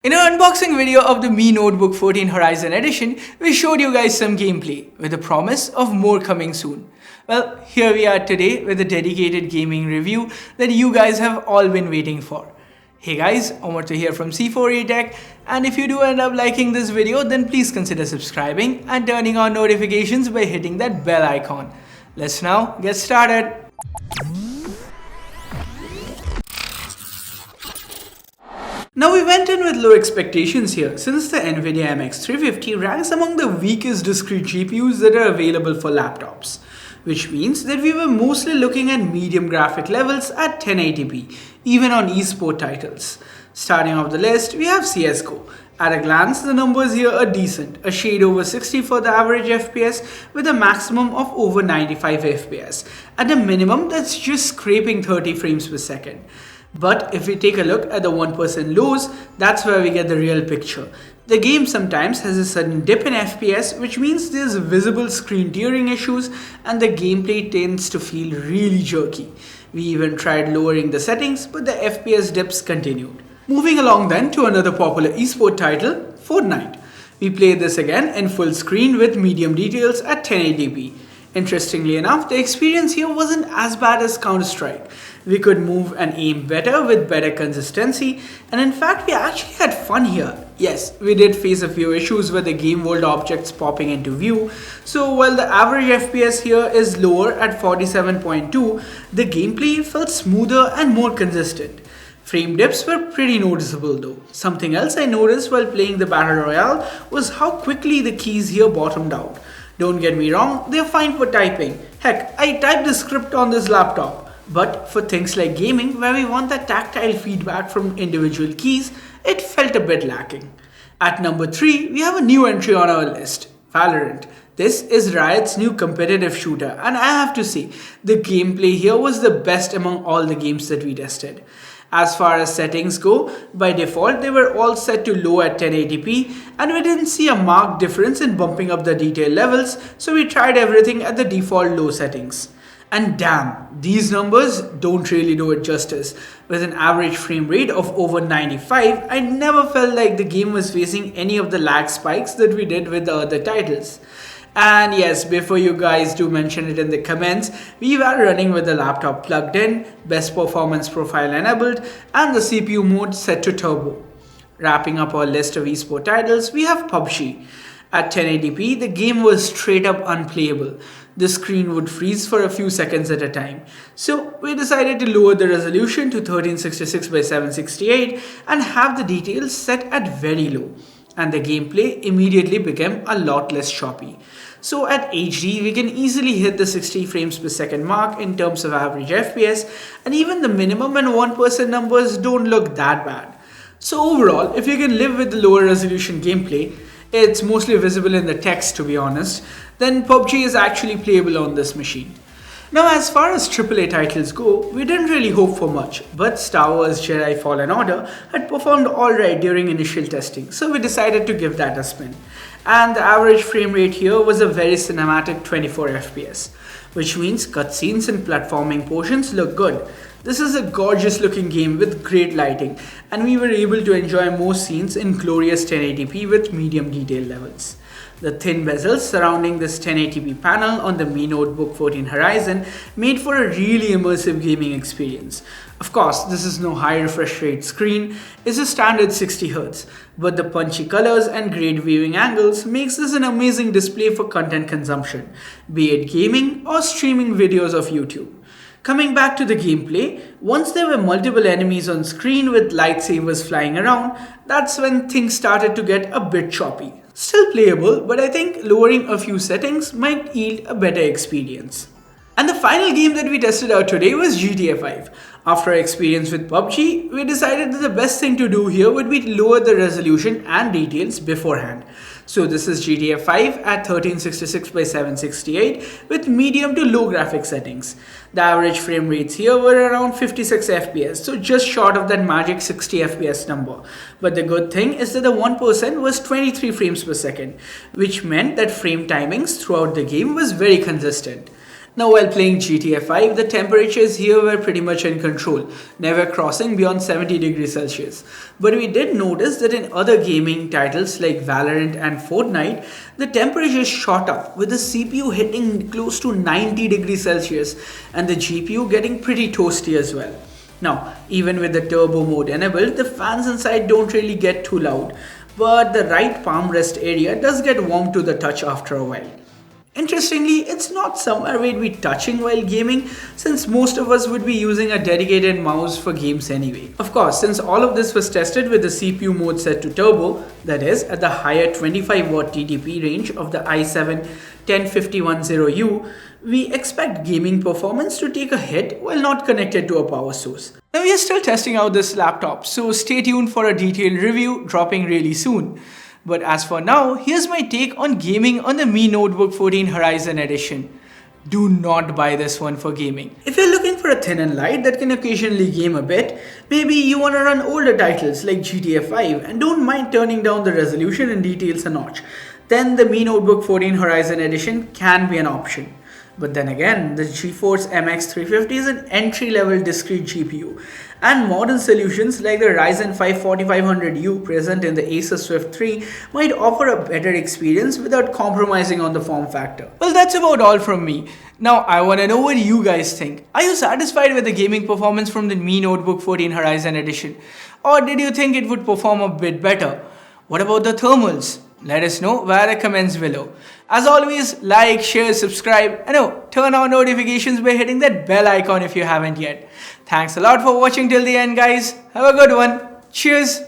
In our unboxing video of the Mi Notebook 14 Horizon Edition, we showed you guys some gameplay with the promise of more coming soon. Well, here we are today with a dedicated gaming review that you guys have all been waiting for. Hey guys, Omar here from C4A Tech, and if you do end up liking this video, then please consider subscribing and turning on notifications by hitting that bell icon. Let's now get started. Now we went in with low expectations here since the NVIDIA MX350 ranks among the weakest discrete GPUs that are available for laptops, which means that we were mostly looking at medium graphic levels at 1080p, even on esport titles. Starting off the list, we have CSGO. At a glance, the numbers here are decent, a shade over 60 for the average FPS with a maximum of over 95 FPS. At a minimum, that's just scraping 30 frames per second. But if we take a look at the 1% lows, that's where we get the real picture. The game sometimes has a sudden dip in FPS, which means there's visible screen tearing issues and the gameplay tends to feel really jerky. We even tried lowering the settings, but the FPS dips continued. Moving along then to another popular esport title, FORTNITE. We played this again in full screen with medium details at 1080p. Interestingly enough, the experience here wasn't as bad as Counter-Strike. We could move and aim better with better consistency, and in fact we actually had fun here. Yes, we did face a few issues with the game world objects popping into view, so while the average FPS here is lower at 47.2, the gameplay felt smoother and more consistent. Frame dips were pretty noticeable though. Something else I noticed while playing the Battle Royale was how quickly the keys here bottomed out. Don't get me wrong, they're fine for typing. Heck, I typed the script on this laptop. But for things like gaming, where we want that tactile feedback from individual keys, it felt a bit lacking. At number 3, we have a new entry on our list, VALORANT. This is Riot's new competitive shooter, and I have to say, the gameplay here was the best among all the games that we tested. As far as settings go, by default they were all set to low at 1080p, and we didn't see a marked difference in bumping up the detail levels, so we tried everything at the default low settings. And damn, these numbers don't really do it justice. With an average frame rate of over 95, I never felt like the game was facing any of the lag spikes that we did with the other titles. And yes, before you guys do mention it in the comments, we were running with the laptop plugged in, best performance profile enabled, and the CPU mode set to turbo. Wrapping up our list of esport titles, we have PUBG. At 1080p, the game was straight up unplayable. The screen would freeze for a few seconds at a time. So we decided to lower the resolution to 1366 by 768 and have the details set at very low. And the gameplay immediately became a lot less choppy. So at HD, we can easily hit the 60 frames per second mark in terms of average FPS, and even the minimum and 1% numbers don't look that bad. So overall, if you can live with the lower resolution gameplay, it's mostly visible in the text to be honest, then PUBG is actually playable on this machine. Now as far as AAA titles go, we didn't really hope for much, but Star Wars Jedi Fallen Order had performed alright during initial testing, so we decided to give that a spin. And the average frame rate here was a very cinematic 24 FPS, which means cutscenes and platforming portions look good. This is a gorgeous looking game with great lighting, and we were able to enjoy most scenes in glorious 1080p with medium detail levels. The thin bezels surrounding this 1080p panel on the Mi Notebook 14 Horizon made for a really immersive gaming experience. Of course, this is no high refresh rate screen, it's a standard 60Hz, but the punchy colors and great viewing angles makes this an amazing display for content consumption, be it gaming or streaming videos of YouTube. Coming back to the gameplay, once there were multiple enemies on screen with lightsabers flying around, that's when things started to get a bit choppy. Still playable, but I think lowering a few settings might yield a better experience. And the final game that we tested out today was GTA 5. After our experience with PUBG, we decided that the best thing to do here would be to lower the resolution and details beforehand. So this is GTA 5 at 1366 by 768 with medium to low graphic settings. The average frame rates here were around 56 FPS, so just short of that magic 60 FPS number. But the good thing is that the 1% was 23 frames per second, which meant that frame timings throughout the game was very consistent. Now while playing GTA 5, the temperatures here were pretty much in control, never crossing beyond 70 degrees Celsius. But we did notice that in other gaming titles like VALORANT and FORTNITE, the temperatures shot up with the CPU hitting close to 90 degrees Celsius and the GPU getting pretty toasty as well. Now, even with the turbo mode enabled, the fans inside don't really get too loud, but the right palm rest area does get warm to the touch after a while. Interestingly, it's not somewhere we'd be touching while gaming, since most of us would be using a dedicated mouse for games anyway. Of course, since all of this was tested with the CPU mode set to turbo, that is, at the higher 25 watt TDP range of the i7-10510U, we expect gaming performance to take a hit while not connected to a power source. Now we are still testing out this laptop, so stay tuned for a detailed review dropping really soon. But as for now, here's my take on gaming on the Mi Notebook 14 Horizon Edition. Do not buy this one for gaming. If you're looking for a thin and light that can occasionally game a bit, maybe you want to run older titles like GTA 5 and don't mind turning down the resolution and details a notch, then the Mi Notebook 14 Horizon Edition can be an option. But then again, the GeForce MX350 is an entry-level discrete GPU, and modern solutions like the Ryzen 5 4500U present in the Asus Swift 3 might offer a better experience without compromising on the form factor. Well, that's about all from me. Now, I want to know what you guys think. Are you satisfied with the gaming performance from the Mi Notebook 14 Horizon Edition? Or did you think it would perform a bit better? What about the thermals? Let us know via the comments below. As always, like, share, subscribe, and turn on notifications by hitting that bell icon if you haven't yet. Thanks a lot for watching till the end, guys. Have a good one. Cheers.